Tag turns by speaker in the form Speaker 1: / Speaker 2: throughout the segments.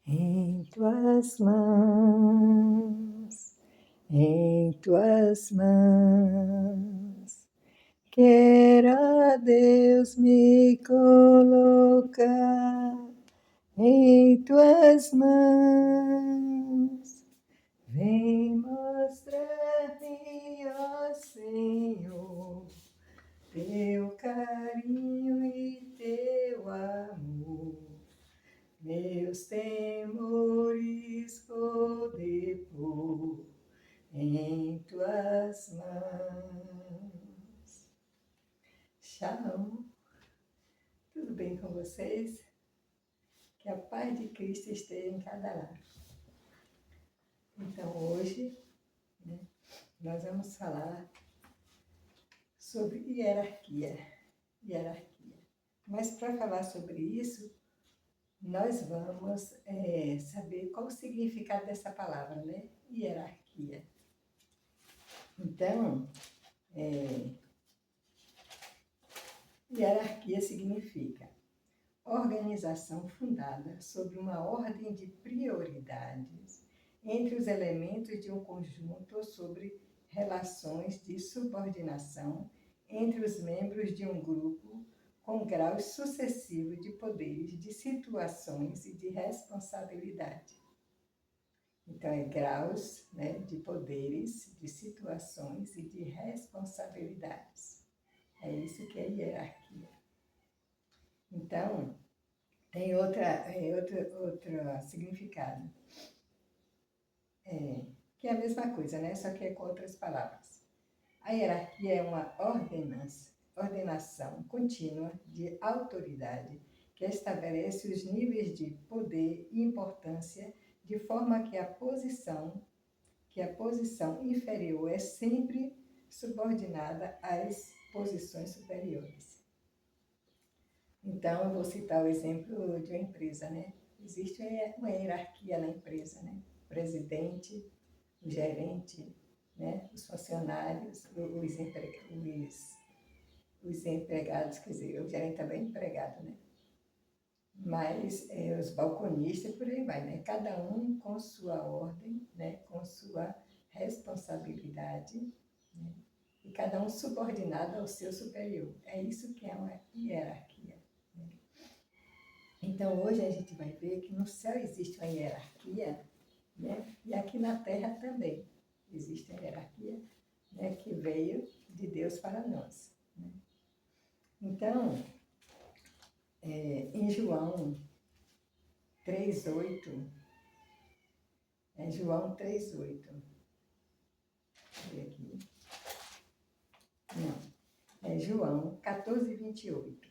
Speaker 1: Em tuas mãos, em tuas mãos, quero, Deus, me colocar em tuas mãos. Vem mostrar-me, ó Senhor, teu carinho e teu amor. Meus temores vou depor em tuas mãos. Shalom, tudo bem com vocês? Que a paz de Cristo esteja em cada lar. Então hoje, nós vamos falar sobre hierarquia. Mas para falar sobre isso, nós vamos saber qual o significado dessa palavra, né? Hierarquia. Então, hierarquia significa organização fundada sobre uma ordem de prioridades entre os elementos de um conjunto ou sobre relações de subordinação entre os membros de um grupo com graus sucessivos de poderes, de situações e de responsabilidade. Então, é graus, né, de poderes, de situações e de responsabilidades. É isso que é hierarquia. Então, tem outro significado, que é a mesma coisa, né? Só que é com outras palavras. A hierarquia é uma ordenação contínua de autoridade que estabelece os níveis de poder e importância de forma que a posição inferior é sempre subordinada às posições superiores. Então, eu vou citar o exemplo de uma empresa, né? Existe uma hierarquia na empresa, né? O presidente, o gerente, né? Os funcionários, os empregados, quer dizer, o gerente também é empregado, né? Mas os balconistas, por aí vai, né? Cada um com sua ordem, né? Com sua responsabilidade, né? E cada um subordinado ao seu superior. É isso que é uma hierarquia. Então, hoje a gente vai ver que no céu existe uma hierarquia, né? E aqui na terra também existe a hierarquia, né? Que veio de Deus para nós. Né? Então, em João 3,8, João 3,8, deixa eu ver aqui, não, é João 14,28,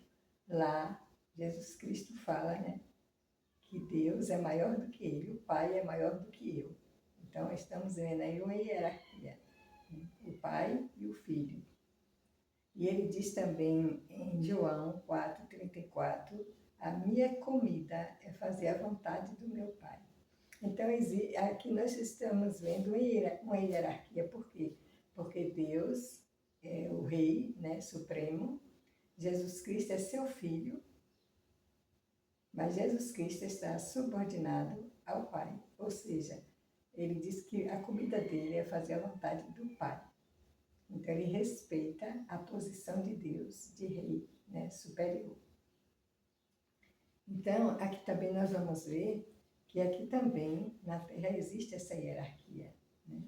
Speaker 1: lá Jesus Cristo fala, né? Que Deus é maior do que ele, o Pai é maior do que eu. Então, estamos vendo aí uma hierarquia, né? O Pai e o Filho. E ele diz também em João 4,34, a minha comida é fazer a vontade do meu Pai. Então, aqui nós estamos vendo uma hierarquia. Por quê? Porque Deus é o Rei, né, Supremo, Jesus Cristo é seu Filho, mas Jesus Cristo está subordinado ao Pai. Ou seja, ele diz que a comida dele é fazer a vontade do Pai. Então, ele respeita a posição de Deus, de Rei, né, superior. Então, aqui também nós vamos ver que aqui também, na Terra, existe essa hierarquia, né?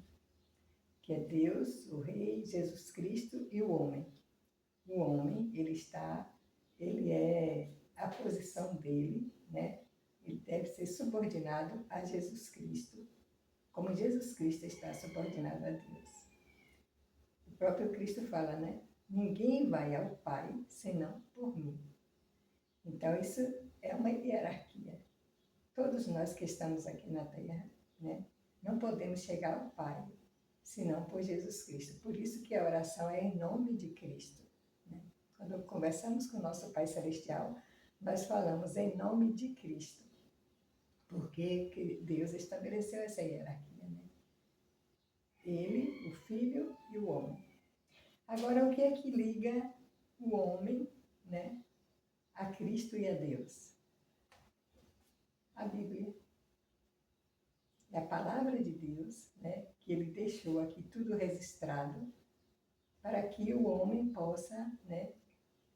Speaker 1: Que é Deus, o Rei, Jesus Cristo e o homem. O homem, ele é a posição dele, né? Ele deve ser subordinado a Jesus Cristo, como Jesus Cristo está subordinado a Deus. O próprio Cristo fala, né? Ninguém vai ao Pai senão por mim. Então, isso é uma hierarquia. Todos nós que estamos aqui na Terra, né? Não podemos chegar ao Pai senão por Jesus Cristo. Por isso que a oração é em nome de Cristo. Né? Quando conversamos com o nosso Pai Celestial, nós falamos em nome de Cristo, porque Deus estabeleceu essa hierarquia. Né? Ele, o Filho e o homem. Agora, o que é que liga o homem, né, a Cristo e a Deus? A Bíblia. palavra de Deus, né, que ele deixou aqui tudo registrado, para que o homem possa, né,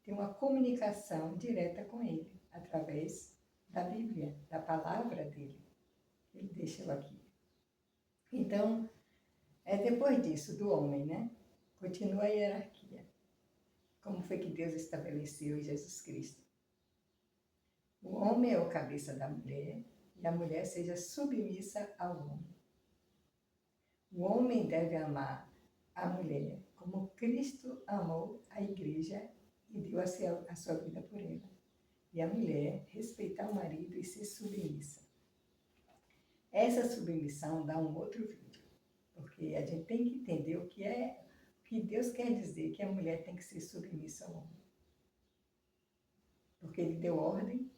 Speaker 1: ter uma comunicação direta com ele, através da Bíblia, da palavra dele, que ele deixou aqui. Então, depois disso, do homem, né, continua a hierarquia. Como foi que Deus estabeleceu em Jesus Cristo? O homem é o cabeça da mulher e a mulher seja submissa ao homem. O homem deve amar a mulher como Cristo amou a igreja e deu a sua vida por ela. E a mulher respeitar o marido e ser submissa. Essa submissão dá um outro vídeo, porque a gente tem que entender o que Deus quer dizer que a mulher tem que ser submissa ao homem. Porque ele deu ordem,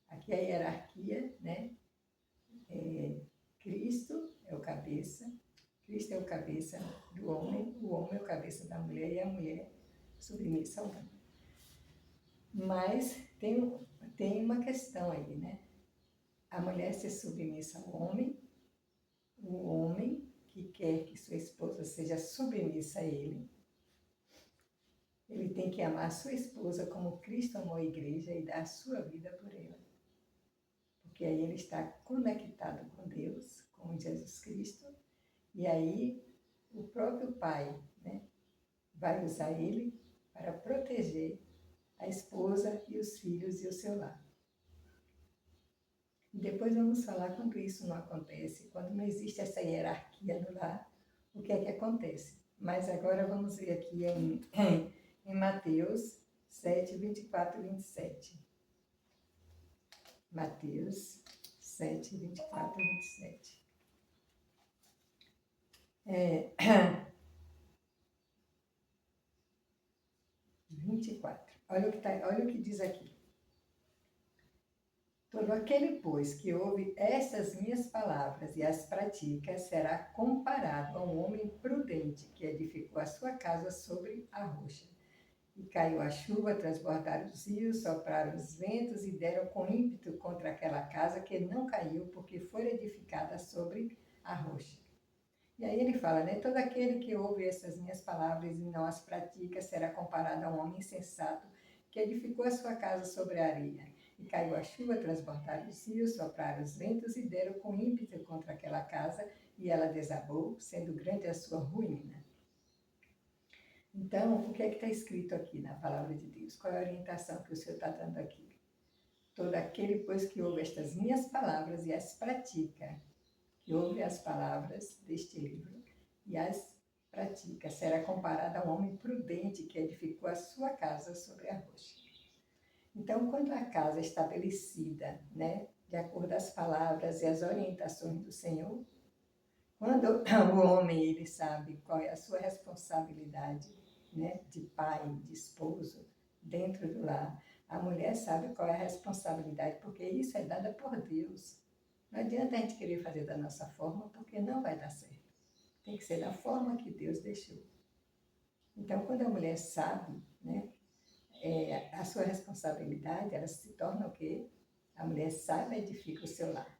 Speaker 1: aqui é a hierarquia, né? Cristo é o cabeça do homem, o homem é o cabeça da mulher e a mulher submissa ao homem. Mas tem uma questão aí, né? A mulher ser submissa ao homem, o homem que quer que sua esposa seja submissa a ele tem que amar sua esposa como Cristo amou a igreja e dar a sua vida por ela. Porque aí ele está conectado com Deus, com Jesus Cristo, e aí o próprio Pai, né, vai usar ele para proteger a esposa e os filhos e o seu lar. E depois vamos falar quando isso não acontece, quando não existe essa hierarquia no lar, o que é que acontece. Mas agora vamos ver aqui em Mateus 7, 24 e 27. Mateus 7, 24 e 27. 24. Olha o que diz aqui. Todo aquele, pois, que ouve estas minhas palavras e as pratica, será comparado a um homem prudente que edificou a sua casa sobre a rocha. E caiu a chuva, transbordaram os rios, sopraram os ventos e deram com ímpeto contra aquela casa que não caiu, porque foi edificada sobre a rocha. E aí ele fala, né? Todo aquele que ouve essas minhas palavras e não as pratica será comparado a um homem insensato que edificou a sua casa sobre a areia. E caiu a chuva, transbordaram os rios, sopraram os ventos e deram com ímpeto contra aquela casa, e ela desabou, sendo grande a sua ruína. Então, o que é que está escrito aqui na palavra de Deus? Qual é a orientação que o Senhor está dando aqui? Todo aquele, pois, que ouve estas minhas palavras e as pratica, que ouve as palavras deste livro e as pratica, será comparado a um homem prudente que edificou a sua casa sobre a rocha. Então, quando a casa é estabelecida, né, de acordo com as palavras e as orientações do Senhor, quando o homem ele sabe qual é a sua responsabilidade, né, de pai, de esposo, dentro do lar, a mulher sabe qual é a responsabilidade, porque isso é dada por Deus. Não adianta a gente querer fazer da nossa forma, porque não vai dar certo. Tem que ser da forma que Deus deixou. Então, quando a mulher sabe, né, a sua responsabilidade, ela se torna o quê? A mulher sabe e edifica o seu lar.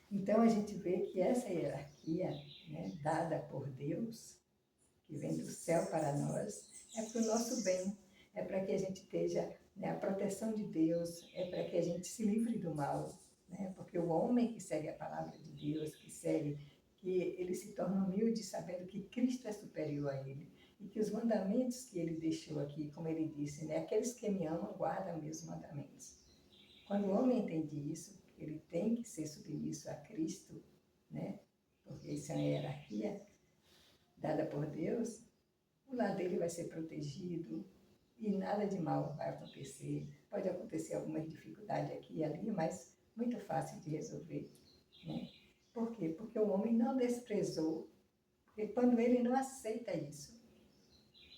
Speaker 1: Então, a gente vê que essa hierarquia, né, dada por Deus, que vem do céu para nós, é para o nosso bem, é para que a gente esteja, né, a proteção de Deus, é para que a gente se livre do mal, né, porque o homem que segue a palavra de Deus, que ele se torna humilde sabendo que Cristo é superior a ele, e que os mandamentos que ele deixou aqui, como ele disse, né, aqueles que me amam guardam meus mandamentos. Quando o homem entende isso, ele tem que ser submisso a Cristo, né, porque isso é uma hierarquia dada por Deus, o lar dele vai ser protegido e nada de mal vai acontecer. Pode acontecer alguma dificuldade aqui e ali, mas muito fácil de resolver, né? Por quê? Porque o homem não desprezou, porque quando ele não aceita isso,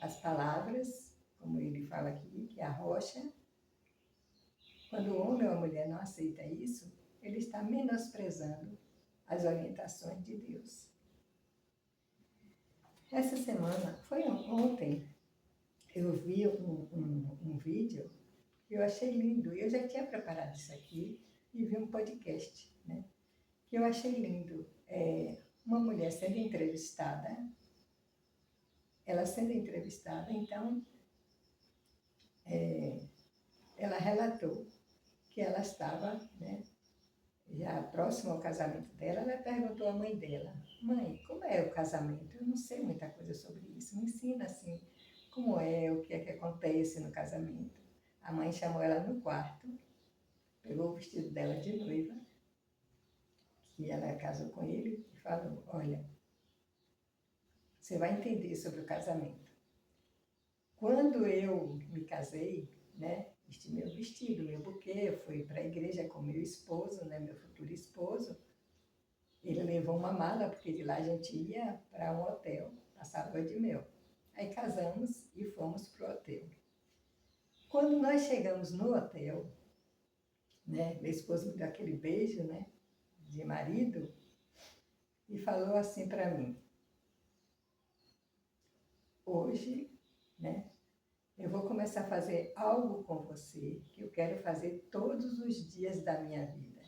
Speaker 1: as palavras, como ele fala aqui, que é a rocha, quando o homem ou a mulher não aceita isso, ele está menosprezando as orientações de Deus. Essa semana, foi ontem, eu vi um vídeo que eu achei lindo. Eu já tinha preparado isso aqui e vi um podcast, né? que eu achei lindo. Uma mulher sendo entrevistada, então, ela relatou que ela estava, né, já próxima ao casamento dela, ela perguntou à mãe dela: mãe, como é o casamento? Eu não sei muita coisa sobre isso, me ensina assim, como é, o que é que acontece no casamento. A mãe chamou ela no quarto, pegou o vestido dela de noiva, que ela casou com ele, e falou: olha, você vai entender sobre o casamento. Quando eu me casei, né, vesti meu vestido, meu buquê, eu fui para a igreja com meu esposo, né, meu futuro esposo. Ele levou uma mala, porque de lá a gente ia para um hotel, passar a lua de mel. Aí casamos e fomos para o hotel. Quando nós chegamos no hotel, né, meu esposo me deu aquele beijo, né, de marido, e falou assim para mim: hoje, né, eu vou começar a fazer algo com você que eu quero fazer todos os dias da minha vida.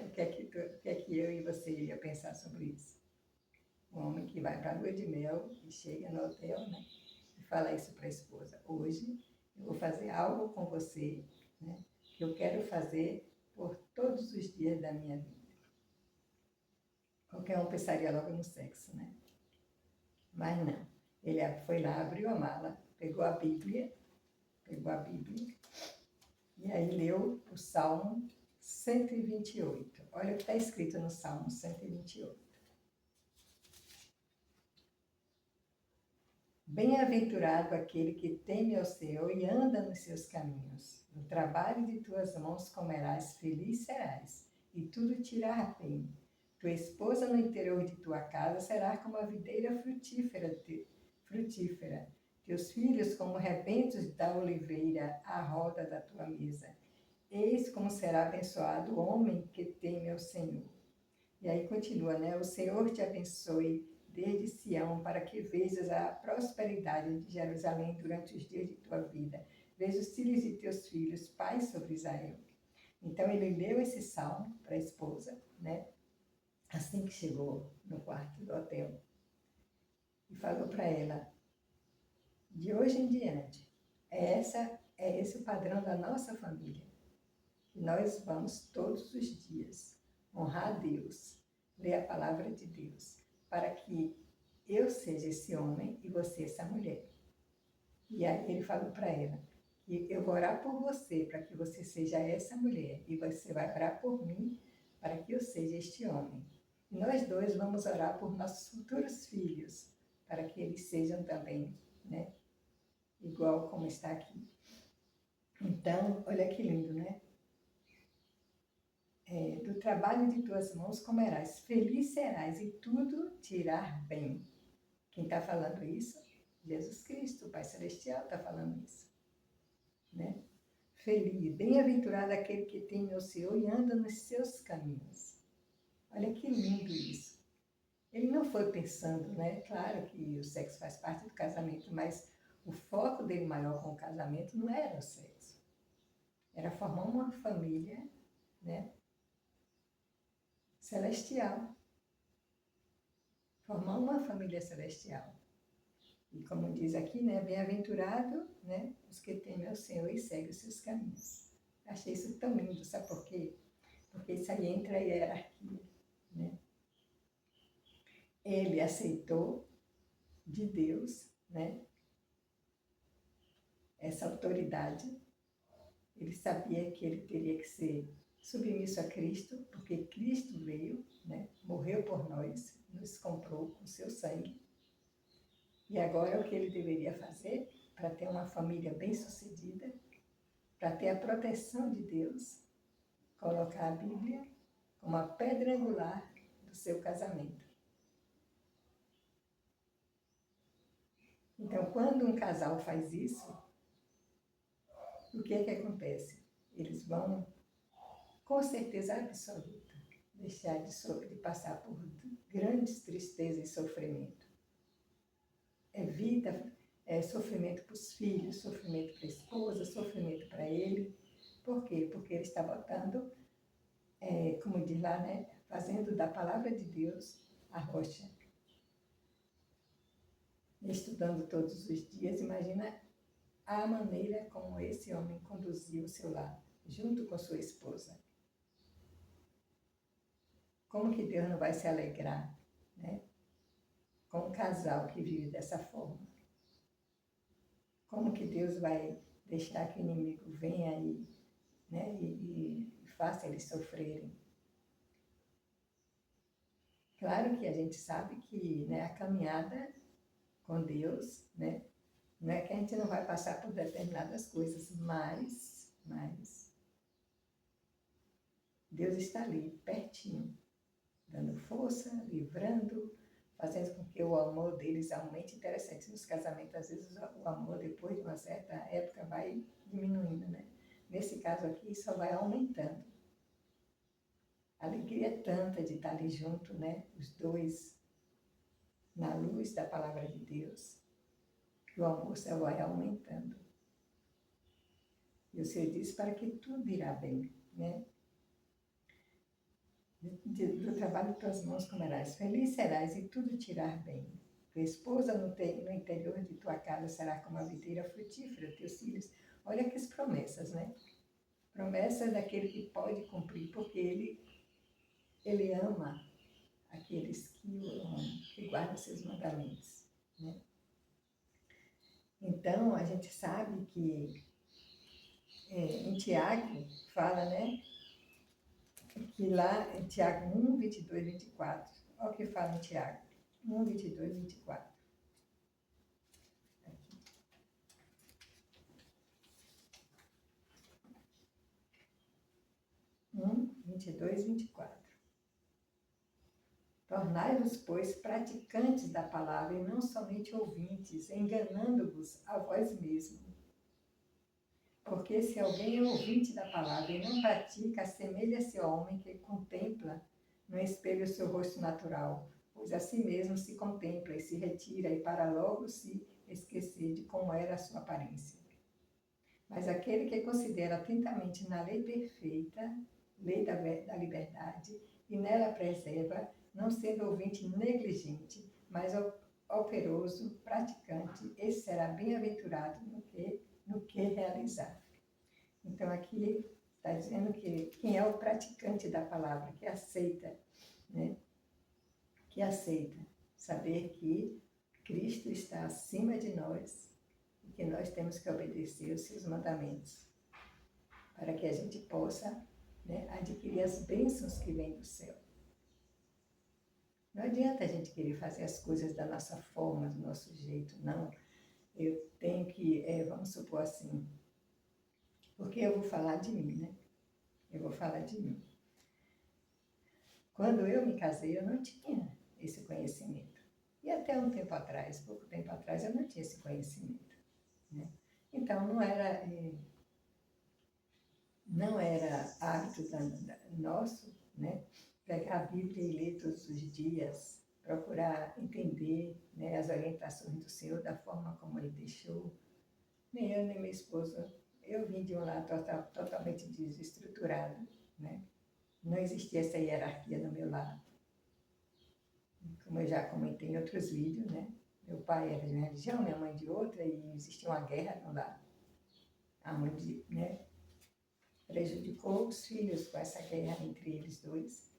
Speaker 1: O que é que eu e você ia pensar sobre isso? Um homem que vai para a lua de mel e chega no hotel, né, e fala isso para a esposa: hoje eu vou fazer algo com você, né, que eu quero fazer por todos os dias da minha vida. Qualquer um pensaria logo no sexo, né? Mas não. Ele foi lá, abriu a mala, pegou a Bíblia, e aí leu o Salmo 128. Olha o que está escrito no Salmo 128. Bem-aventurado aquele que teme ao Senhor e anda nos seus caminhos. No trabalho de tuas mãos comerás, feliz serás, e tudo te irá bem. Tua esposa no interior de tua casa será como a videira frutífera. Teus filhos como rebentos da oliveira à roda da tua mesa. Eis como será abençoado o homem que teme ao Senhor. E aí continua, né? O Senhor te abençoe desde Sião, para que vejas a prosperidade de Jerusalém durante os dias de tua vida. Veja os filhos de teus filhos, paz sobre Israel. Então ele leu esse salmo para a esposa, né? Assim que chegou no quarto do hotel. E falou para ela: de hoje em diante, é esse o padrão da nossa família. Nós vamos todos os dias honrar a Deus, ler a palavra de Deus, para que eu seja esse homem e você essa mulher. E aí ele falou para ela que eu vou orar por você, para que você seja essa mulher, e você vai orar por mim, para que eu seja este homem. E nós dois vamos orar por nossos futuros filhos, para que eles sejam também, né, igual como está aqui. Então, olha que lindo, né? Do trabalho de tuas mãos comerás, feliz serás e tudo te irá bem. Quem está falando isso? Jesus Cristo, o Pai Celestial está falando isso, né? Feliz, bem-aventurado aquele que teme ao Senhor e anda nos seus caminhos. Olha que lindo isso. Ele não foi pensando, né? Claro que o sexo faz parte do casamento, mas o foco dele maior com o casamento não era o sexo. Era formar uma família, né, celestial. Formar uma família celestial. E como diz aqui, né, bem-aventurado, né, os que temem ao Senhor e seguem os seus caminhos. Achei isso tão lindo, sabe por quê? Porque isso aí entra a hierarquia, né? Ele aceitou de Deus, né, essa autoridade. Ele sabia que ele teria que ser submisso a Cristo, porque Cristo veio, né, morreu por nós, nos comprou com seu sangue. E agora o que ele deveria fazer para ter uma família bem-sucedida, para ter a proteção de Deus, colocar a Bíblia como a pedra angular do seu casamento. Então, quando um casal faz isso, o que é que acontece? Eles vão, com certeza absoluta, deixar de passar por grandes tristezas e sofrimento. Evita sofrimento para os filhos, sofrimento para a esposa, sofrimento para ele. Por quê? Porque ele está botando como diz lá, né? Fazendo da palavra de Deus a rocha. Estudando todos os dias, imagina a maneira como esse homem conduziu o seu lar, junto com sua esposa. Como que Deus não vai se alegrar, né, com um casal que vive dessa forma? Como que Deus vai deixar que o inimigo venha aí, né, e faça eles sofrerem? Claro que a gente sabe que, né, a caminhada com Deus, né, não é que a gente não vai passar por determinadas coisas, mas Deus está ali, pertinho, dando força, livrando, fazendo com que o amor deles aumente. Interessante, nos casamentos, às vezes, o amor, depois de uma certa época, vai diminuindo, né? Nesse caso aqui, só vai aumentando. A alegria é tanta de estar ali junto, né? Os dois, na luz da palavra de Deus, que o amor só vai aumentando. E o Senhor diz para que tudo irá bem, né? Do trabalho de tuas mãos comerás. Feliz serás e tudo te irá bem. Tua esposa no interior de tua casa será como a videira frutífera, teus filhos. Olha que promessas, né? Promessas daquele que pode cumprir, porque ele ama aqueles que o amam, que guardam seus mandamentos, né? Então, a gente sabe que em Tiago fala, né? Que lá em Tiago 1, 22, 24, olha o que fala em Tiago 1, 22, 24. Aqui. 1, 22, 24. Tornai-vos, pois, praticantes da palavra e não somente ouvintes, enganando-vos a vós mesmos. Porque se alguém é ouvinte da palavra e não pratica, assemelha-se ao homem que contempla no espelho o seu rosto natural, pois a si mesmo se contempla e se retira, e para logo se esquecer de como era a sua aparência. Mas aquele que considera atentamente na lei perfeita, lei da liberdade, e nela preserva, não sendo ouvinte negligente, mas operoso, praticante, esse será bem-aventurado no que realizar. Então, aqui está dizendo que quem é o praticante da palavra, que aceita, né? Que aceita saber que Cristo está acima de nós e que nós temos que obedecer os seus mandamentos para que a gente possa, né, adquirir as bênçãos que vêm do céu. Não adianta a gente querer fazer as coisas da nossa forma, do nosso jeito, não. Eu tenho que, vamos supor assim, porque eu vou falar de mim, né? Eu vou falar de mim. Quando eu me casei, eu não tinha esse conhecimento. E até um tempo atrás, pouco tempo atrás, eu não tinha esse conhecimento, né? Então, não era hábito nosso, né? Pegar a Bíblia e ler todos os dias, procurar entender, né, as orientações do Senhor da forma como Ele deixou. Nem eu, nem meu esposo. Eu vim de um lar totalmente desestruturado, né? Não existia essa hierarquia no meu lar. Como eu já comentei em outros vídeos, né? Meu pai era de uma religião, minha mãe de outra, e existia uma guerra no lar. Onde, né, prejudicou os filhos com essa guerra entre eles dois.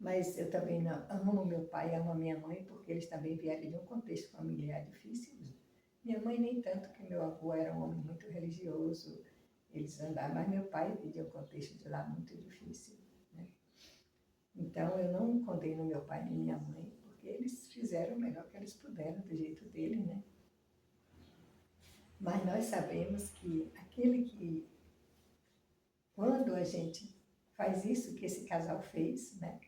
Speaker 1: Mas eu também amo meu pai e amo minha mãe, porque eles também vieram de um contexto familiar difícil. Minha mãe nem tanto, que meu avô era um homem muito religioso, eles andavam, mas meu pai veio de um contexto de lá muito difícil, né? Então eu não condeno meu pai nem minha mãe, porque eles fizeram o melhor que eles puderam, do jeito dele, né? Mas nós sabemos que aquele que, quando a gente faz isso que esse casal fez, né?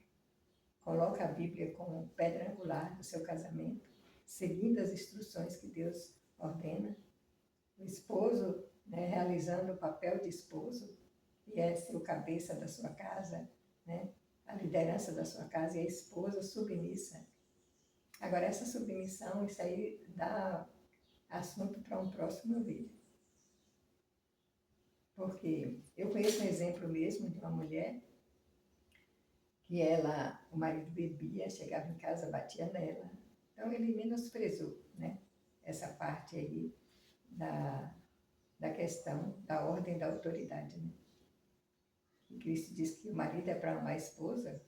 Speaker 1: Coloca a Bíblia como pedra angular do seu casamento, seguindo as instruções que Deus ordena, o esposo, né, realizando o papel de esposo, e é ser o cabeça da sua casa, né, a liderança da sua casa, e a esposa submissa. Agora, essa submissão, isso aí dá assunto para um próximo vídeo. Porque eu conheço um exemplo mesmo de uma mulher E o marido bebia, chegava em casa, batia nela. Então ele menosprezou, né? Essa parte aí da questão da ordem da autoridade, né? E Cristo diz que o marido é para amar a esposa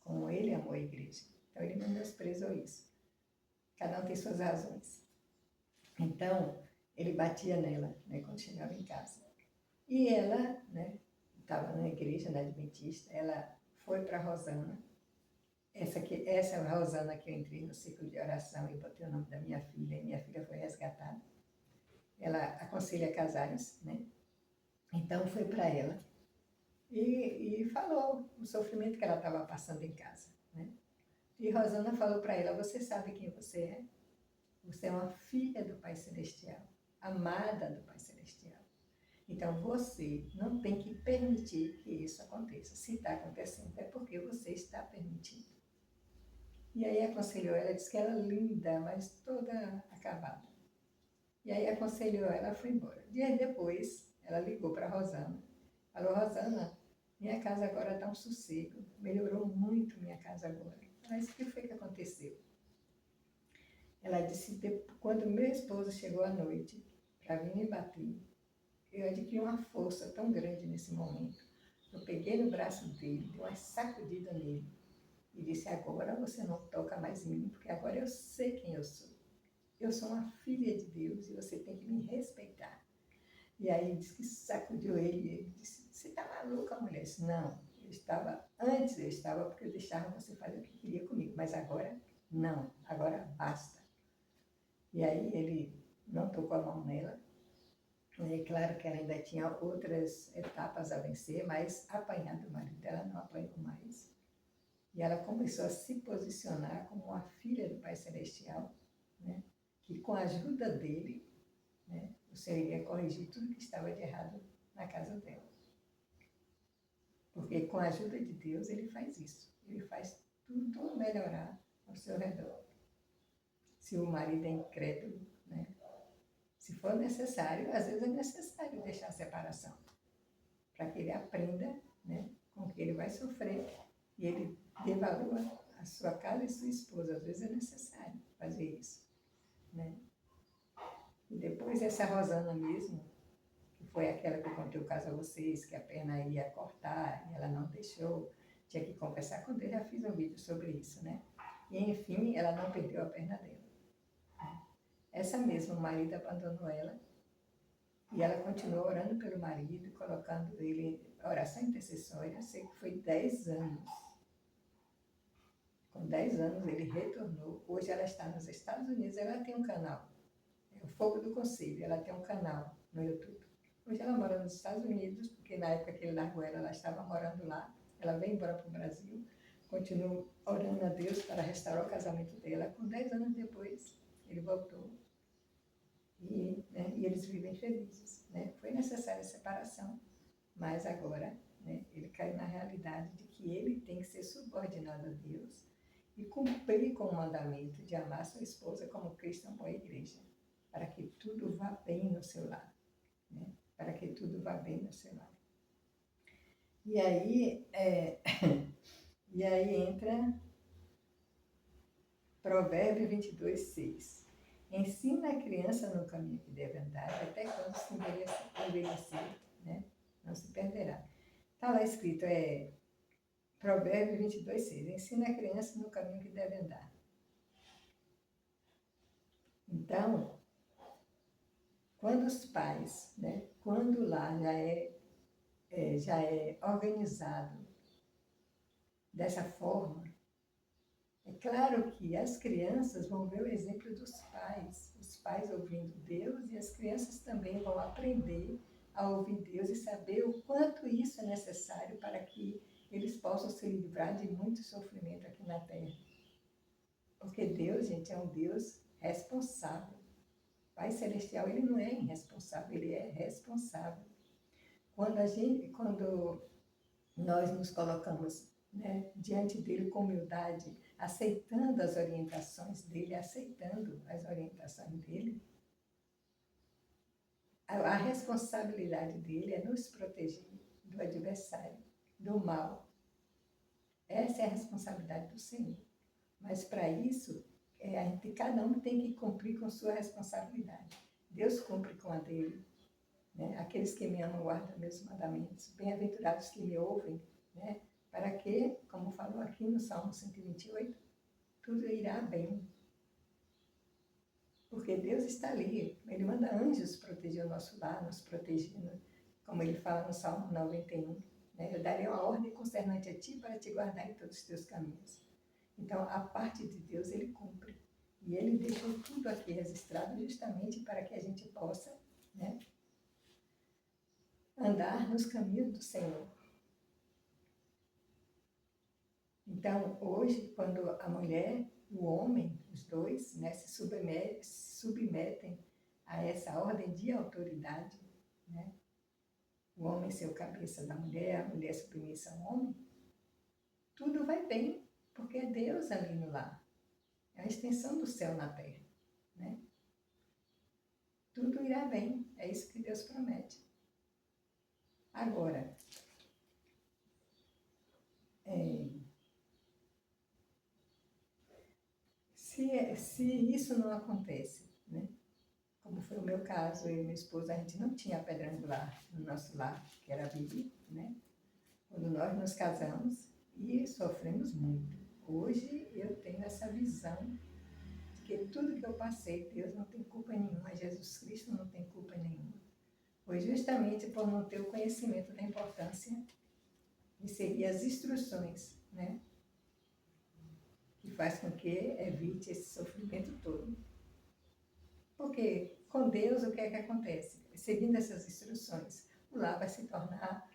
Speaker 1: como ele amou a igreja. Então ele menosprezou isso. Cada um tem suas razões. Então ele batia nela, né, quando chegava em casa. E ela, né, estava na igreja, na Adventista, ela foi para Rosana. Essa é a Rosana que eu entrei no ciclo de oração e botei o nome da minha filha, e minha filha foi resgatada. Ela aconselha casais, né? Então foi para ela e falou o sofrimento que ela estava passando em casa, né? E Rosana falou para ela: você sabe quem você é? Você é uma filha do Pai Celestial, amada do Pai Celestial. Então você não tem que permitir que isso aconteça. Se está acontecendo, é porque você está permitindo. E aí aconselhou ela, disse que era linda, mas toda acabada. E aí aconselhou ela, foi embora. Dias depois, ela ligou para a Rosana. Falou: Rosana, minha casa agora está um sossego. Melhorou muito minha casa agora. Mas o que foi que aconteceu? Ela disse: quando meu esposo chegou à noite para vir me bater, eu adquiri uma força tão grande nesse momento. Eu peguei no braço dele, dei uma sacudida nele e disse: agora você não toca mais em mim, porque agora eu sei quem eu sou. Eu sou uma filha de Deus e você tem que me respeitar. E aí ele disse que sacudiu ele e ele disse: você está maluca, mulher? Eu disse: não, antes eu estava porque eu deixava você fazer o que queria comigo, mas agora não, agora basta. E aí ele não tocou a mão nela. É claro que ela ainda tinha outras etapas a vencer, mas apanhar do marido dela não apanhou mais. E ela começou a se posicionar como uma filha do Pai Celestial, né? Que com a ajuda dele, né, o Senhor iria corrigir tudo que estava de errado na casa dela. Porque com a ajuda de Deus ele faz isso. Ele faz tudo melhorar ao seu redor. Se o marido é incrédulo, né? Se for necessário, às vezes é necessário deixar a separação, para que ele aprenda, né, com o que ele vai sofrer e ele dê valor à sua casa e sua esposa. Às vezes é necessário fazer isso, né? E depois essa Rosana mesmo, que foi aquela que eu contei o caso a vocês, que a perna ia cortar e ela não deixou, tinha que conversar com Deus, já fiz um vídeo sobre isso, né? E enfim, ela não perdeu a perna dela. Essa mesma, o marido abandonou ela e ela continuou orando pelo marido, colocando ele em oração intercessória. Sei que foi 10 anos. Com 10 anos ele retornou. Hoje ela está nos Estados Unidos, ela tem um canal. É o Fogo do Conselho, ela tem um canal no YouTube. Hoje ela mora nos Estados Unidos, porque na época que ele largou ela, ela estava morando lá. Ela veio embora para o Brasil, continuou orando a Deus para restaurar o casamento dela. Com 10 anos depois, ele voltou. E eles vivem felizes, né? Foi necessária a separação, mas agora, né, ele caiu na realidade de que ele tem que ser subordinado a Deus e cumprir com o mandamento de amar sua esposa como Cristo amou a igreja, para que tudo vá bem no seu lar, né? Para que tudo vá bem no seu lar. E aí, e aí entra Provérbio 22, 6. Ensina a criança no caminho que deve andar, até quando se envelhecer, né? Não se perderá. Está lá escrito, Provérbio 22, 6. Ensina a criança no caminho que deve andar. Então, quando os pais, né? Quando lá já é organizado dessa forma, é claro que as crianças vão ver o exemplo dos pais, os pais ouvindo Deus, e as crianças também vão aprender a ouvir Deus e saber o quanto isso é necessário para que eles possam se livrar de muito sofrimento aqui na Terra. Porque Deus, gente, é um Deus responsável. O Pai Celestial, ele não é irresponsável, ele é responsável. Quando nós nos colocamos, né, diante dele com humildade, aceitando as orientações dele, a responsabilidade dele é nos proteger do adversário, do mal. Essa é a responsabilidade do Senhor. Mas para isso, cada um tem que cumprir com sua responsabilidade. Deus cumpre com a dele. Né? Aqueles que me amam guardam meus mandamentos. Bem-aventurados que me ouvem, né? Para que, como falou aqui no Salmo 128, tudo irá bem. Porque Deus está ali. Ele manda anjos proteger o nosso lar, nos protegendo, como ele fala no Salmo 91. Né? Eu darei uma ordem concernente a ti para te guardar em todos os teus caminhos. Então, a parte de Deus, ele cumpre. E ele deixou tudo aqui registrado justamente para que a gente possa, né, andar nos caminhos do Senhor. Então, hoje, quando a mulher e o homem, os dois, né, se submetem a essa ordem de autoridade, né, o homem ser o cabeça da mulher, a mulher submissa ao homem, tudo vai bem, porque é Deus ali no lar. É a extensão do céu na terra. Né? Tudo irá bem, é isso que Deus promete. Agora, se isso não acontece, né? Como foi o meu caso, eu e minha esposa, a gente não tinha pedra angular no nosso lar, que era a Bibi, né? Quando nós nos casamos e sofremos muito. Hoje eu tenho essa visão de que tudo que eu passei, Deus não tem culpa nenhuma, Jesus Cristo não tem culpa nenhuma. Foi justamente por não ter o conhecimento da importância de seguir as instruções, né? Que faz com que evite esse sofrimento todo. Porque com Deus o que é que acontece? Seguindo essas instruções, o lar vai se tornar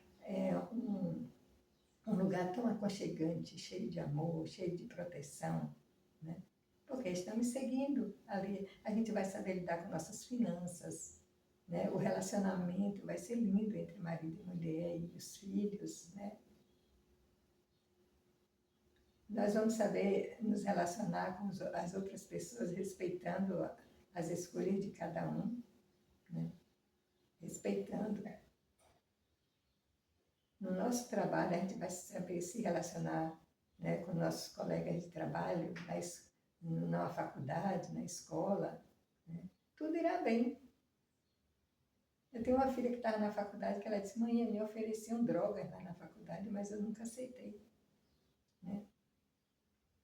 Speaker 1: um lugar tão aconchegante, cheio de amor, cheio de proteção, né? Porque estamos seguindo ali, a gente vai saber lidar com nossas finanças, né? O relacionamento vai ser lindo entre marido e mulher e os filhos, né? Nós vamos saber nos relacionar com as outras pessoas, respeitando as escolhas de cada um, né? Respeitando. No nosso trabalho, a gente vai saber se relacionar, né, com nossos colegas de trabalho, na faculdade, na escola, né? Tudo irá bem. Eu tenho uma filha que estava na faculdade que ela disse: mãe, me ofereciam drogas lá na faculdade, mas eu nunca aceitei. Né?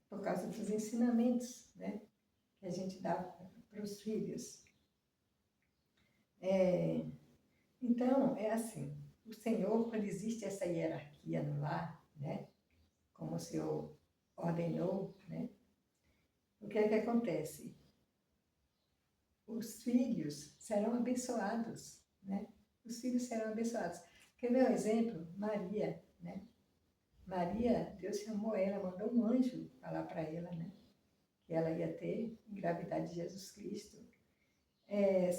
Speaker 1: Por causa dos ensinamentos, né, que a gente dá para os filhos. Então, é assim, o Senhor, quando existe essa hierarquia no lar, né, como o Senhor ordenou, né, o que é que acontece? Os filhos serão abençoados, né? Os filhos serão abençoados. Quer ver um exemplo? Maria, né? Maria, Deus chamou ela, mandou um anjo falar para ela, né? Que ela ia ter engravidar de Jesus Cristo.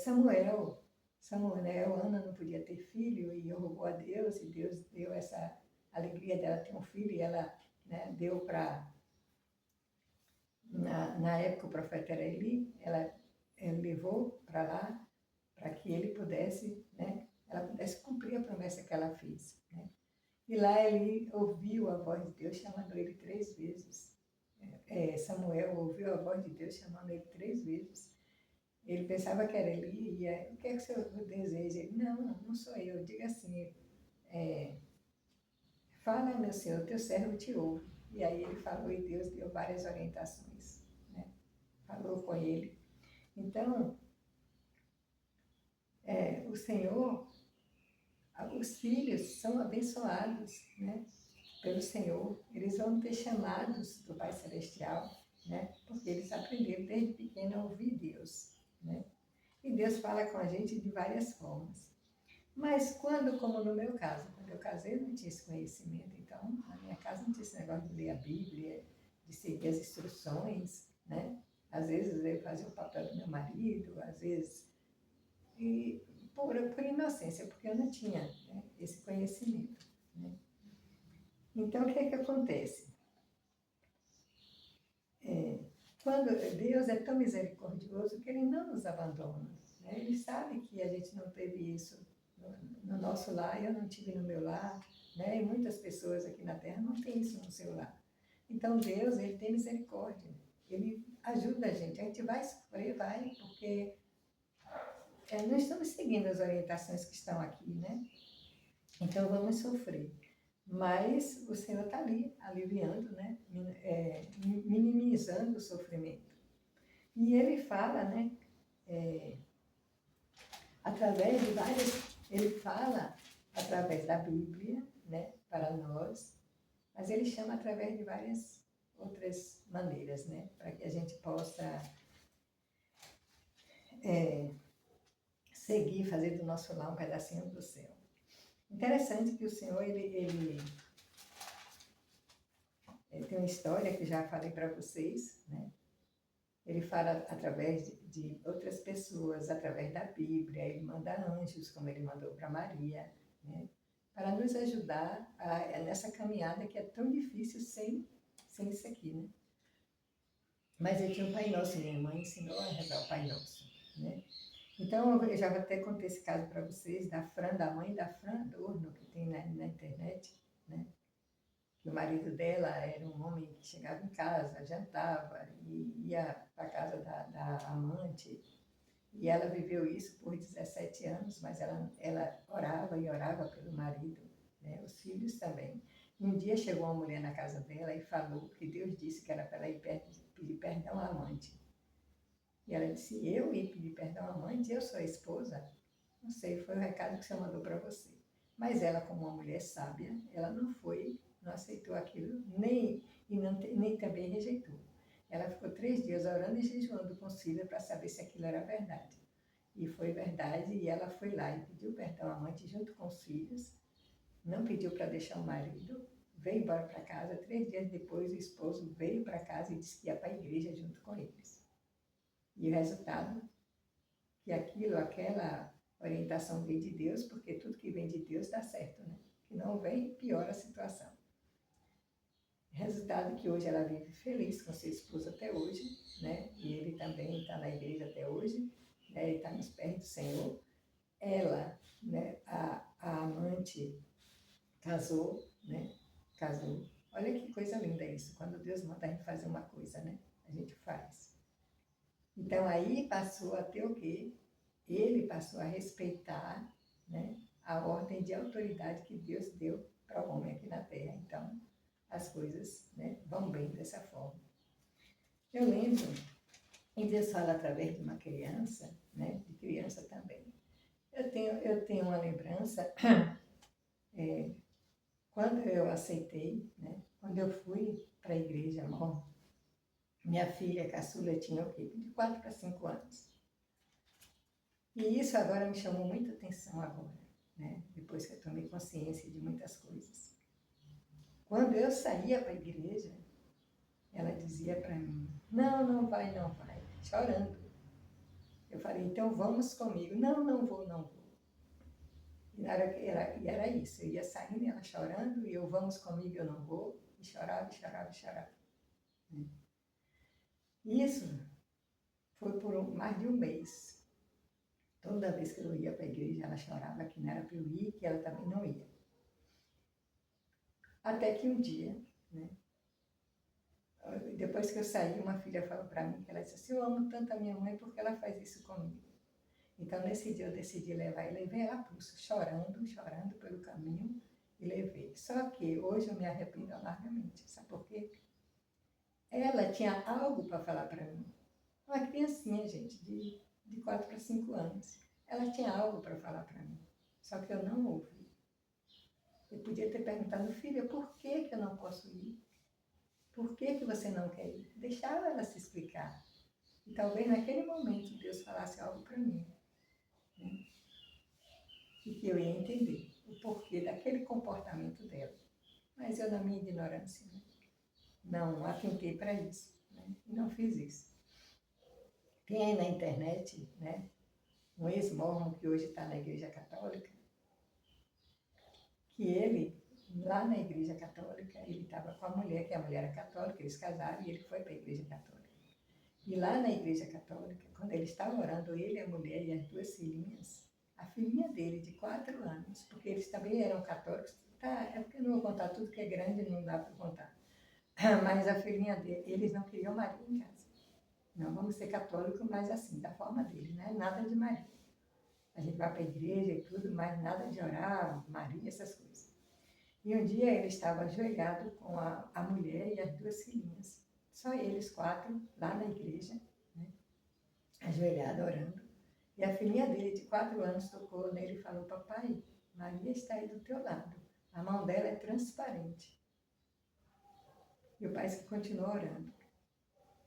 Speaker 1: Samuel, Ana não podia ter filho e roubou a Deus, e Deus deu essa alegria dela ter um filho, e ela, né, deu para... Na época o profeta era Eli, ela levou para lá, para que ele pudesse, né, ela pudesse cumprir a promessa que ela fez. Né? E lá ele ouviu a voz de Deus chamando ele 3 vezes. Samuel ouviu a voz de Deus chamando ele 3 vezes. Ele pensava que era Eli, e o que é que o senhor deseja? Ele: não sou eu. Diga assim, fala, meu senhor, teu servo te ouve. E aí ele falou e Deus deu várias orientações, né? Falou com ele. Então, o Senhor, os filhos são abençoados, né, pelo Senhor. Eles vão ter chamados do Pai Celestial, né, porque eles aprenderam desde pequeno a ouvir Deus. Né? E Deus fala com a gente de várias formas. Mas quando, como no meu caso, quando eu casei, eu não tinha esse conhecimento. Então, na minha casa não tinha esse negócio de ler a Bíblia, de seguir as instruções, né? Às vezes eu fazia o papel do meu marido, às vezes... E por inocência, porque eu não tinha, né, esse conhecimento. Né? Então, o que é que acontece? Quando Deus é tão misericordioso que Ele não nos abandona. Né? Ele sabe que a gente não teve isso no nosso lar, eu não tive no meu lar, né? E muitas pessoas aqui na Terra não têm isso no seu lar. Então, Deus, Ele tem misericórdia. Ele ajuda a gente. A gente vai sofrer, vai, porque nós estamos seguindo as orientações que estão aqui, né? Então, vamos sofrer. Mas o Senhor está ali, aliviando, né? Minimizando o sofrimento. E Ele fala, né? Através de várias... Ele fala através da Bíblia, né? Para nós. Mas Ele chama através de várias outras maneiras, né? Para que a gente possa seguir, fazer do nosso lar um pedacinho do céu. Interessante que o Senhor, ele tem uma história que já falei para vocês, né? Ele fala através de outras pessoas, através da Bíblia, ele manda anjos, como ele mandou para Maria, né? Para nos ajudar nessa caminhada que é tão difícil sem isso aqui, né? Mas eu tinha o Pai Nosso, minha mãe ensinou a rezar o Pai Nosso, né? Então, eu já vou até contar esse caso para vocês, da mãe da Fran Adorno, que tem na internet, né? Que o marido dela era um homem que chegava em casa, jantava e ia para a casa da amante. E ela viveu isso por 17 anos, mas ela orava e orava pelo marido, né? Os filhos também. Um dia chegou uma mulher na casa dela e falou que Deus disse que era para ela ir pedir perdão à amante. E ela disse, eu ir pedir perdão à amante? Eu sou a esposa? Não sei, foi o recado que o Senhor mandou para você. Mas ela, como uma mulher sábia, ela não aceitou aquilo, nem também rejeitou. Ela ficou 3 dias orando e jejuando com Síria para saber se aquilo era verdade. E foi verdade, e ela foi lá e pediu perdão à amante junto com os filhos, não pediu para deixar o marido, veio embora para casa. 3 dias depois, o esposo veio para casa e disse que ia para a igreja junto com eles. E o resultado, que aquela orientação vem de Deus, porque tudo que vem de Deus dá certo, né? Que não vem, piora a situação. Resultado que hoje ela vive feliz com seu esposo até hoje, né? E ele também está na igreja até hoje, né? Ele está nos pés do Senhor. Ela, né? A amante casou, né? Casou. Olha que coisa linda isso, quando Deus manda a gente fazer uma coisa, né? A gente faz. Então, aí passou a ter o quê? Ele passou a respeitar, né, a ordem de autoridade que Deus deu para o homem aqui na Terra. Então, as coisas, né, vão bem dessa forma. Eu lembro, e Deus fala através de uma criança, né, de criança também. Eu tenho uma lembrança, quando eu aceitei, né, quando eu fui para a igreja, amor, minha filha caçula tinha o quê? De 4 para 5 anos. E isso agora me chamou muita atenção agora, né? Depois que eu tomei consciência de muitas coisas. Quando eu saía para a igreja, ela dizia para mim, não vai, chorando. Eu falei, então vamos comigo. Não vou. E era isso, eu ia saindo, ela chorando, e eu, vamos comigo, eu não vou, e chorava. Isso foi por mais de um mês. Toda vez que eu ia para a igreja, ela chorava que não era para eu ir, que ela também não ia. Até que um dia, né, depois que eu saí, uma filha falou para mim, que ela disse assim, eu amo tanto a minha mãe porque ela faz isso comigo. Então, nesse dia eu decidi levar, e levei ela a pulso, chorando pelo caminho, e levei. Só que hoje eu me arrependo amargamente, sabe por quê? Ela tinha algo para falar para mim. Uma criancinha, gente, de 4 para 5 anos. Ela tinha algo para falar para mim, só que eu não ouvi. Eu podia ter perguntado, filha, por que eu não posso ir? Por que você não quer ir? Deixava ela se explicar. E talvez naquele momento Deus falasse algo para mim, né? E que eu ia entender o porquê daquele comportamento dela. Mas eu, na minha ignorância, né, não atentei para isso, né? E não fiz isso. Tem aí na internet, né, um ex-mormon que hoje está na Igreja Católica, que ele, lá na Igreja Católica, ele estava com a mulher, que a mulher era católica, eles casaram e ele foi para a Igreja Católica. E lá na Igreja Católica, quando ele estava orando, ele, a mulher e as 2 filhinhas, a filhinha dele de 4 anos, porque eles também eram católicos, Tá, é porque eu não vou contar tudo que é grande, não dá para contar. Mas a filhinha dele, eles não queriam Maria em casa. Não vamos ser católicos, mas assim, da forma deles, né? Nada de Maria. A gente vai para a igreja e tudo, mas nada de orar, Maria, essas coisas. E um dia ele estava ajoelhado com a mulher e as duas filhinhas. Só eles quatro, lá na igreja, né? Ajoelhado, orando. E a filhinha dele, de 4 anos, tocou nele e falou: papai, Maria está aí do teu lado. A mão dela é transparente. E o pai continuou orando.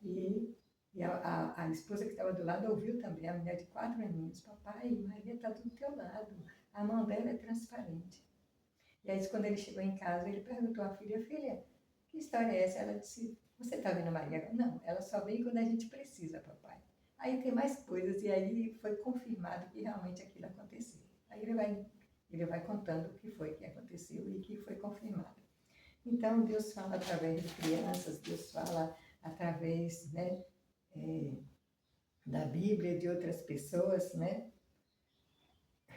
Speaker 1: E a esposa que estava do lado ouviu também, a mulher de 4 aninhos: papai, Maria está do teu lado. A mão dela é transparente. E aí, quando ele chegou em casa, ele perguntou à filha: filha, que história é essa? Ela disse: você está vendo Maria? Não, ela só vem quando a gente precisa, papai. Aí tem mais coisas, e aí foi confirmado que realmente aquilo aconteceu. Aí ele vai contando o que foi que aconteceu e que foi confirmado. Então, Deus fala através de crianças, Deus fala através, né, da Bíblia, de outras pessoas, né?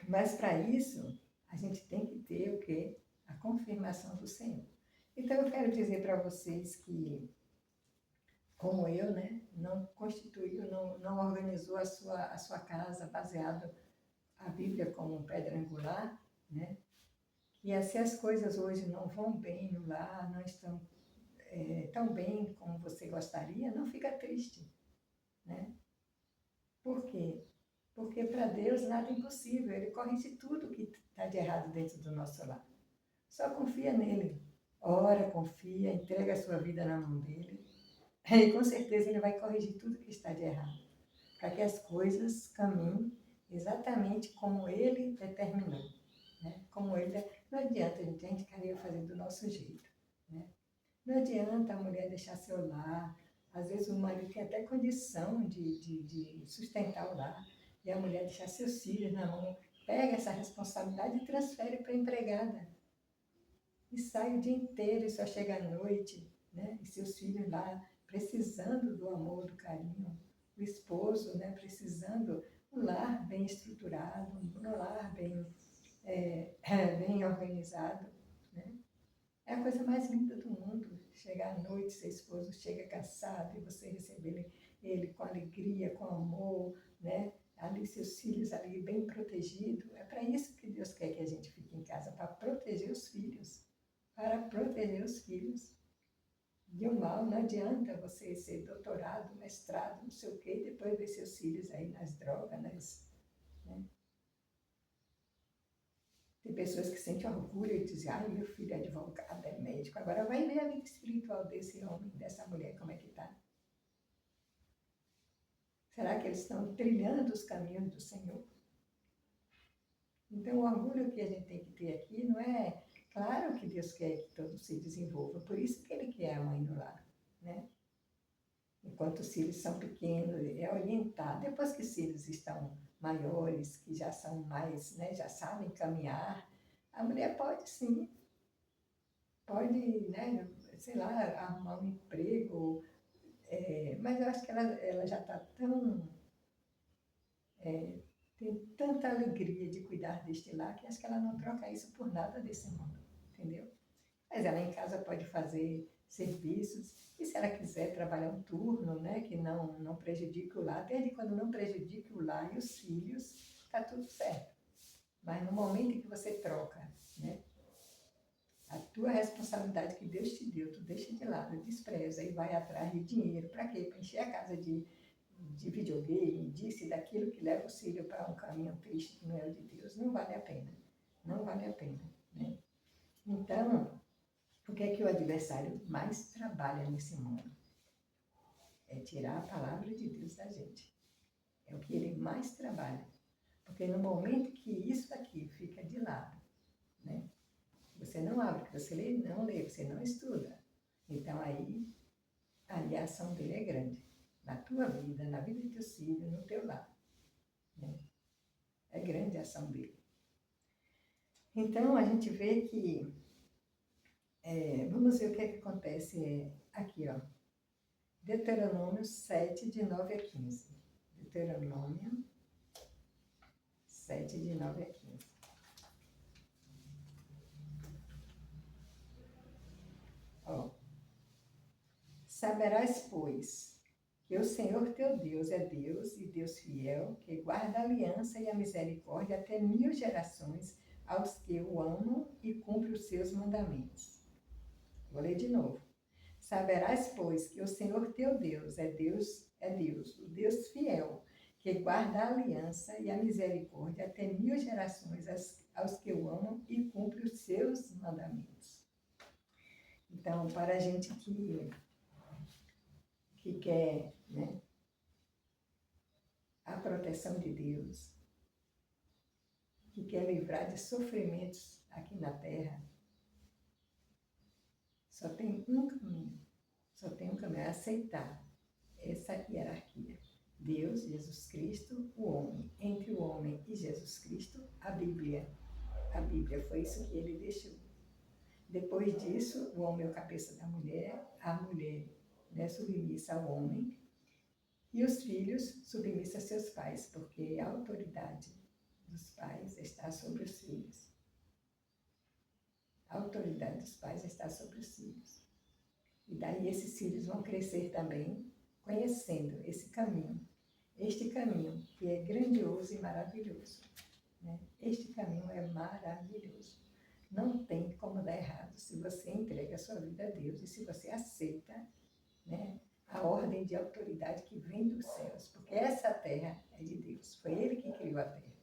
Speaker 1: Mas para isso, a gente tem que ter o quê? A confirmação do Senhor. Então, eu quero dizer para vocês que, como eu, né, não constituiu, não organizou a sua casa baseado a Bíblia como pedra angular, né? E se as coisas hoje não vão bem no lar, não estão tão bem como você gostaria, não fica triste, né? Por quê? Porque para Deus nada é impossível, Ele corrige tudo que está de errado dentro do nosso lar. Só confia nele. Ora, confia, entrega a sua vida na mão dele. E com certeza ele vai corrigir tudo que está de errado. Para que as coisas caminhem exatamente como ele determinou. Né? Como ele, não adianta a gente querer fazer do nosso jeito. Né? Não adianta a mulher deixar seu lar. Às vezes o marido tem até condição de sustentar o lar. E a mulher deixar seus filhos na mão. Pega essa responsabilidade e transfere para a empregada. E sai o dia inteiro e só chega à noite, né? E seus filhos lá precisando do amor, do carinho. O esposo, né? Precisando um lar bem estruturado, um lar bem organizado, né? É a coisa mais linda do mundo. Chegar à noite, seu esposo chega cansado e você receber ele com alegria, com amor, né? Ali seus filhos ali bem protegidos. É para isso que Deus quer que a gente fique em casa, para proteger os filhos. Para proteger os filhos. De um mal, não adianta você ser doutorado, mestrado, não sei o quê, e depois ver seus filhos aí nas drogas, né? Tem pessoas que sentem orgulho e dizem: ai, meu filho é advogado, é médico. Agora vai ver a vida espiritual desse homem, dessa mulher, como é que está. Será que eles estão trilhando os caminhos do Senhor? Então, o orgulho que a gente tem que ter aqui não é... Claro que Deus quer que todos se desenvolvam, por isso que Ele quer a mãe no lar, né? Enquanto os filhos são pequenos, é orientar. Depois que os filhos estão maiores, que já são mais, né, já sabem caminhar, a mulher pode sim, pode, né, sei lá, arrumar um emprego, mas eu acho que ela já está tão, tem tanta alegria de cuidar deste lar, que acho que ela não troca isso por nada desse mundo, entendeu? Mas ela em casa pode fazer serviços, e se ela quiser trabalhar um turno, né, que não prejudique o lar, desde quando não prejudique o lar e os filhos, está tudo certo. Mas no momento em que você troca, né, a tua responsabilidade que Deus te deu, tu deixa de lado, despreza e vai atrás de dinheiro. Para quê? Para encher a casa de videogame, disso e daquilo que leva o filho para um caminho triste que não é o de Deus. Não vale a pena. Não vale a pena, né? Então, o que é que o adversário mais trabalha nesse mundo? É tirar a palavra de Deus da gente. É o que ele mais trabalha. Porque no momento que isso aqui fica de lado, né? Você não abre, você não lê, você não estuda. Então aí a ação dele é grande. Na tua vida, na vida de teus filhos, no teu lar. Né? É grande a ação dele. Então a gente vê que, vamos ver o que é que acontece aqui, ó. Deuteronômio 7, de 9 a 15. Deuteronômio 7, de 9 a 15. Saberás, pois, que o Senhor teu Deus é Deus e Deus fiel, que guarda a aliança e a misericórdia até 1000 gerações aos que o amam e cumpre os seus mandamentos. Vou ler de novo. Saberás, pois, que o Senhor teu Deus, o Deus fiel, que guarda a aliança e a misericórdia até 1000 gerações aos que o amam e cumpre os seus mandamentos. Então, para a gente que quer, né, a proteção de Deus, que quer livrar de sofrimentos aqui na terra, só tem um caminho, é aceitar essa hierarquia. Deus, Jesus Cristo, o homem. Entre o homem e Jesus Cristo, a Bíblia. A Bíblia foi isso que ele deixou. Depois disso, o homem é o cabeça da mulher, a mulher, né, submissa ao homem, e os filhos submissa a seus pais, porque a autoridade dos pais está sobre os filhos. A autoridade dos pais está sobre os filhos. E daí esses filhos vão crescer também, conhecendo esse caminho. Este caminho que é grandioso e maravilhoso. Né? Este caminho é maravilhoso. Não tem como dar errado se você entrega a sua vida a Deus e se você aceita, né, a ordem de autoridade que vem dos céus. Porque essa terra é de Deus. Foi Ele que criou a terra.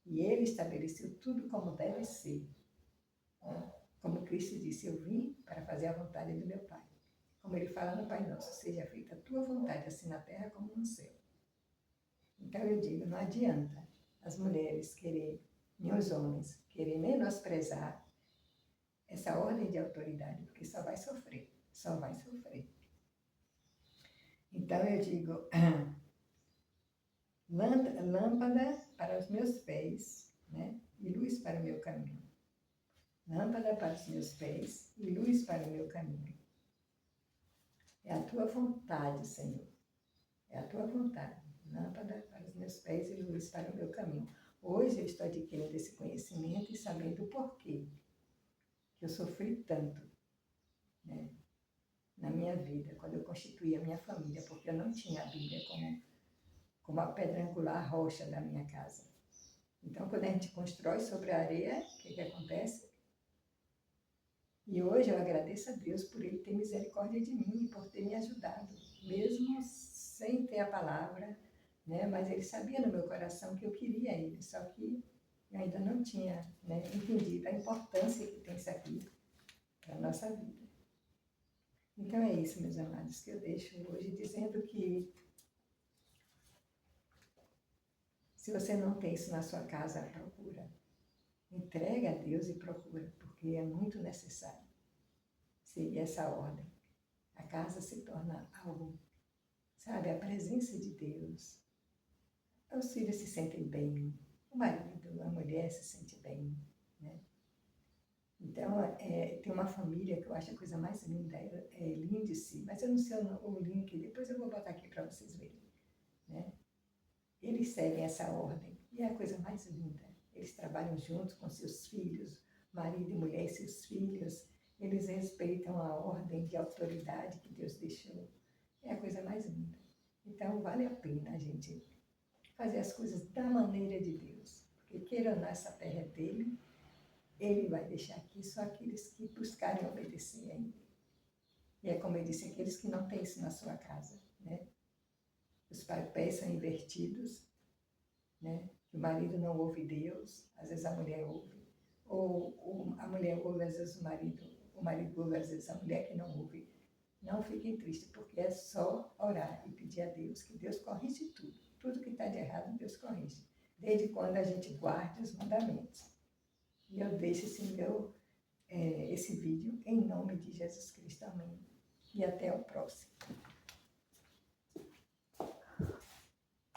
Speaker 1: E Ele estabeleceu tudo como deve ser. Né? Como Cristo disse, eu vim para fazer a vontade do meu Pai. Como Ele fala no Pai Nosso, seja feita a tua vontade, assim na terra como no céu. Então eu digo, não adianta as mulheres quererem, nem os homens, querem menosprezar essa ordem de autoridade, porque só vai sofrer, só vai sofrer. Então eu digo, lâmpada para os meus pés, né, e luz para o meu caminho. Lâmpada para os meus pés e luz para o meu caminho. É a tua vontade, Senhor. É a tua vontade. Lâmpada para os meus pés e luz para o meu caminho. Hoje eu estou adquirindo esse conhecimento e sabendo o porquê que eu sofri tanto, né, na minha vida, quando eu constituí a minha família, porque eu não tinha a Bíblia como a pedra angular, a rocha da minha casa. Então, quando a gente constrói sobre a areia, o que acontece? E hoje eu agradeço a Deus por Ele ter misericórdia de mim e por ter me ajudado, mesmo sem ter a palavra, né? Mas Ele sabia no meu coração que eu queria Ele, só que eu ainda não tinha, né, entendido a importância que tem isso aqui para a nossa vida. Então é isso, meus amados, que eu deixo hoje dizendo que se você não tem isso na sua casa, procura. Entrega a Deus e procura, porque é muito necessário seguir essa ordem. A casa se torna algo, sabe, a presença de Deus. Os filhos se sentem bem, o marido, a mulher se sente bem, né? Então, tem uma família que eu acho a coisa mais linda, é Lindice, mas eu não sei o link, depois eu vou botar aqui para vocês verem, né? Eles seguem essa ordem e é a coisa mais linda. Eles trabalham juntos com seus filhos, marido e mulher e seus filhos. Eles respeitam a ordem de autoridade que Deus deixou. É a coisa mais linda. Então, vale a pena a gente fazer as coisas da maneira de Deus. Porque, queira ou não, essa terra é dele. Ele vai deixar aqui só aqueles que buscarem obedecer a Ele. E é como eu disse, aqueles que não têm isso na sua casa, né? Os papéis são invertidos, né? O marido não ouve Deus, às vezes a mulher ouve. Ou a mulher ouve, às vezes o marido ouve, às vezes a mulher que não ouve. Não fiquem tristes, porque é só orar e pedir a Deus, que Deus corrige tudo. Tudo que está de errado, Deus corrige. Desde quando a gente guarde os mandamentos. E eu deixo esse vídeo em nome de Jesus Cristo. Amém. E até o próximo.